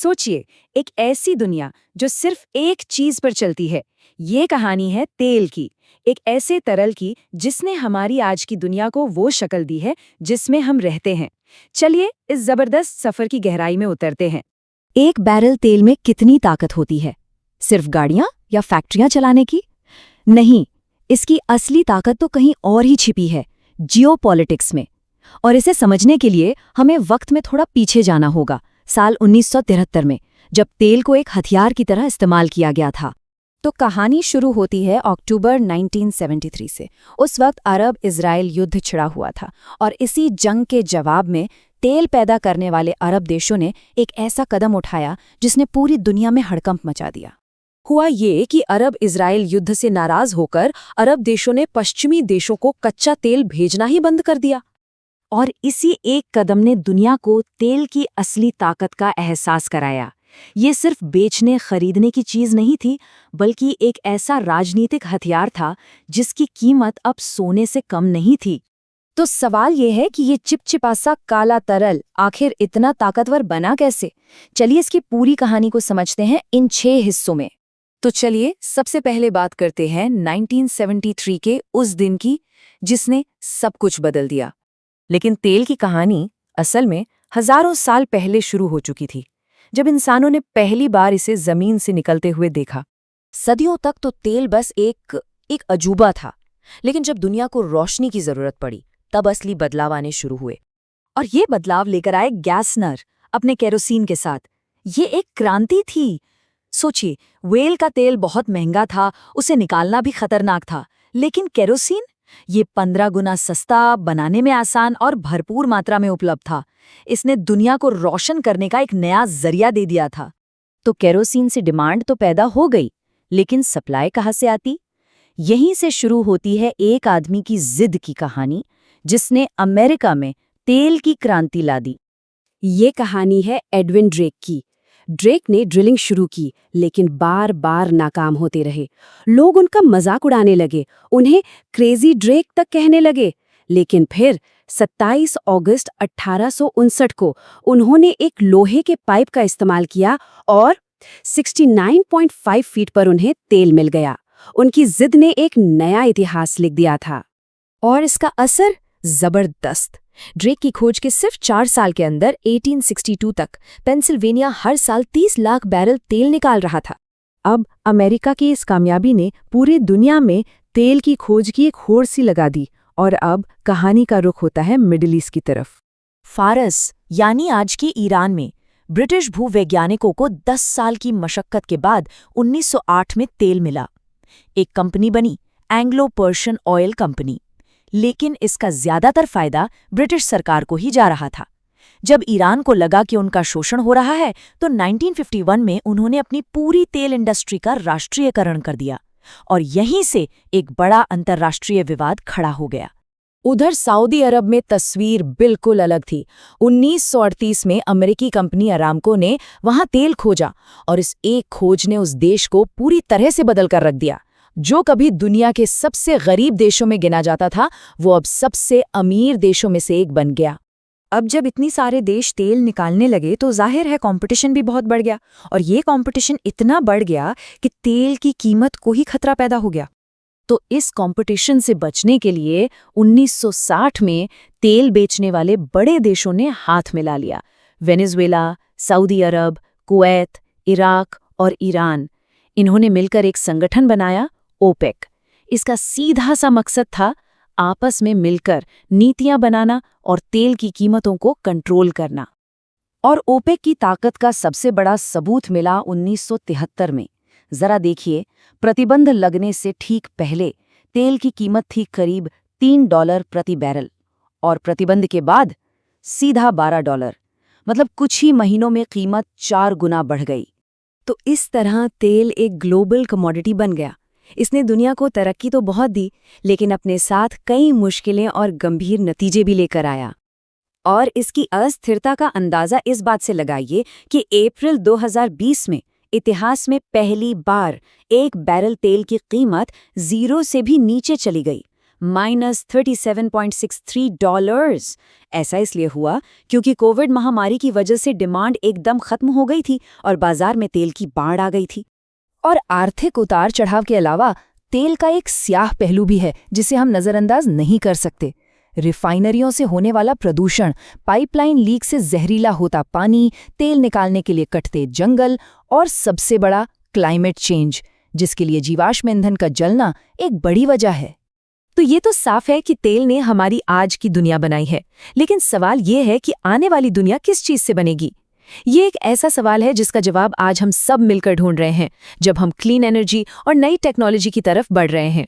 सोचिए, एक ऐसी दुनिया जो सिर्फ एक चीज पर चलती है। ये कहानी है तेल की, एक ऐसे तरल की जिसने हमारी आज की दुनिया को वो शक्ल दी है जिसमें हम रहते हैं। चलिए इस जबरदस्त सफर की गहराई में उतरते हैं। एक बैरल तेल में कितनी ताकत होती है? सिर्फ गाड़ियां या फैक्ट्रियां चलाने की? नहीं, इसकी असली ताकत तो कहीं और ही छिपी है, जियोपॉलिटिक्स में। और इसे समझने के लिए हमें वक्त में थोड़ा पीछे जाना होगा, साल 1973 में, जब तेल को एक हथियार की तरह इस्तेमाल किया गया था। तो कहानी शुरू होती है अक्टूबर 1973 से। उस वक्त अरब इजराइल युद्ध छिड़ा हुआ था और इसी जंग के जवाब में तेल पैदा करने वाले अरब देशों ने एक ऐसा कदम उठाया जिसने पूरी दुनिया में हड़कंप मचा दिया। हुआ ये कि अरब इजराइल युद्ध से नाराज होकर अरब देशों ने पश्चिमी देशों को कच्चा तेल भेजना ही बंद कर दिया। और इसी एक कदम ने दुनिया को तेल की असली ताकत का एहसास कराया। ये सिर्फ बेचने खरीदने की चीज नहीं थी, बल्कि एक ऐसा राजनीतिक हथियार था जिसकी कीमत अब सोने से कम नहीं थी। तो सवाल ये है कि ये चिपचिपा सा काला तरल आखिर इतना ताकतवर बना कैसे? चलिए इसकी पूरी कहानी को समझते हैं इन 6 हिस्सों में। तो चलिए सबसे पहले बात करते हैं 1973 के उस दिन की, जिसने सब कुछ बदल दिया। लेकिन तेल की कहानी असल में हजारों साल पहले शुरू हो चुकी थी, जब इंसानों ने पहली बार इसे जमीन से निकलते हुए देखा। सदियों तक तो तेल बस एक अजूबा था, लेकिन जब दुनिया को रोशनी की जरूरत पड़ी, तब असली बदलाव आने शुरू हुए। और ये बदलाव लेकर आए गैसनर अपने केरोसिन के साथ। ये एक क्रांति थी। सोचिए, व्हेल का तेल बहुत महंगा था, उसे निकालना भी खतरनाक था, लेकिन केरोसिन, ये 15 गुना सस्ता, बनाने में आसान और भरपूर मात्रा में उपलब्ध था। इसने दुनिया को रोशन करने का एक नया जरिया दे दिया था। तो केरोसिन से डिमांड तो पैदा हो गई, लेकिन सप्लाई कहाँ से आती? यहीं से शुरू होती है एक आदमी की जिद की कहानी, जिसने अमेरिका में तेल की क्रांति ला दी। ये कहानी है एडविन ड्रेक की। ड्रेक ने ड्रिलिंग शुरू की, लेकिन बार बार नाकाम होते रहे। लोग उनका मजाक उड़ाने लगे, उन्हें क्रेजी ड्रेक तक कहने लगे। लेकिन फिर 27 अगस्त 1859 को उन्होंने एक लोहे के पाइप का इस्तेमाल किया और 69.5 फीट पर उन्हें तेल मिल गया। उनकी जिद ने एक नया इतिहास लिख दिया था। और इसका असर जबरदस्त। ड्रेक की खोज के सिर्फ 4 साल के अंदर 1862 तक पेंसिल्वेनिया हर साल 30 लाख बैरल तेल निकाल रहा था। अब अमेरिका की इस कामयाबी ने पूरी दुनिया में तेल की खोज की एक होड़ सी लगा दी। और अब कहानी का रुख होता है मिडिल ईस्ट की तरफ। फारस यानी आज के ईरान में ब्रिटिश भूवैज्ञानिकों को 10 साल की मशक्कत के बाद 1908 में तेल मिला। एक कंपनी बनी, एंग्लो पर्शियन ऑयल कंपनी। लेकिन इसका ज्यादातर फायदा ब्रिटिश सरकार को ही जा रहा था। जब ईरान को लगा कि उनका शोषण हो रहा है, तो 1951 में उन्होंने अपनी पूरी तेल इंडस्ट्री का राष्ट्रीयकरण कर दिया। और यहीं से एक बड़ा अंतर्राष्ट्रीय विवाद खड़ा हो गया। उधर सऊदी अरब में तस्वीर बिल्कुल अलग थी। 1938 में अमेरिकी कंपनी अरामको ने वहां तेल खोजा, और इस एक खोज ने उस देश को पूरी तरह से बदल कर रख दिया। जो कभी दुनिया के सबसे गरीब देशों में गिना जाता था, वो अब सबसे अमीर देशों में से एक बन गया। अब जब इतनी सारे देश तेल निकालने लगे, तो जाहिर है कंपटीशन भी बहुत बढ़ गया। और ये कंपटीशन इतना बढ़ गया कि तेल की कीमत को ही खतरा पैदा हो गया। तो इस कंपटीशन से बचने के लिए 1960 में तेल बेचने वाले बड़े देशों ने हाथ मिला लिया। वेनेजुएला, सऊदी अरब, कुवैत, इराक और ईरान, इन्होंने मिलकर एक संगठन बनाया, ओपेक। इसका सीधा सा मकसद था आपस में मिलकर नीतियां बनाना और तेल की कीमतों को कंट्रोल करना। और ओपेक की ताकत का सबसे बड़ा सबूत मिला 1973 में। जरा देखिए, प्रतिबंध लगने से ठीक पहले तेल की कीमत थी करीब $3 प्रति बैरल, और प्रतिबंध के बाद सीधा $12। मतलब कुछ ही महीनों में कीमत 4 गुना बढ़ गई। तो इस तरह तेल एक ग्लोबल कमोडिटी बन गया। इसने दुनिया को तरक्की तो बहुत दी, लेकिन अपने साथ कई मुश्किलें और गंभीर नतीजे भी लेकर आया। और इसकी अस्थिरता का अंदाजा इस बात से लगाइए कि अप्रैल 2020 में इतिहास में पहली बार एक बैरल तेल की कीमत 0 से भी नीचे चली गई। $-37.63। ऐसा इसलिए हुआ क्योंकि कोविड महामारी की वजह से डिमांड एकदम खत्म हो गई थी और बाजार में तेल की बाढ़ आ गई थी। और आर्थिक उतार चढ़ाव के अलावा तेल का एक स्याह पहलू भी है जिसे हम नज़रअंदाज नहीं कर सकते। रिफाइनरियों से होने वाला प्रदूषण, पाइपलाइन लीक से जहरीला होता पानी, तेल निकालने के लिए कटते जंगल और सबसे बड़ा क्लाइमेट चेंज, जिसके लिए जीवाश्म ईंधन का जलना एक बड़ी वजह है। तो ये तो साफ है कि तेल ने हमारी आज की दुनिया बनाई है, लेकिन सवाल ये है कि आने वाली दुनिया किस चीज से बनेगी। ये एक ऐसा सवाल है जिसका जवाब आज हम सब मिलकर ढूंढ रहे हैं, जब हम क्लीन एनर्जी और नई टेक्नोलॉजी की तरफ बढ़ रहे हैं।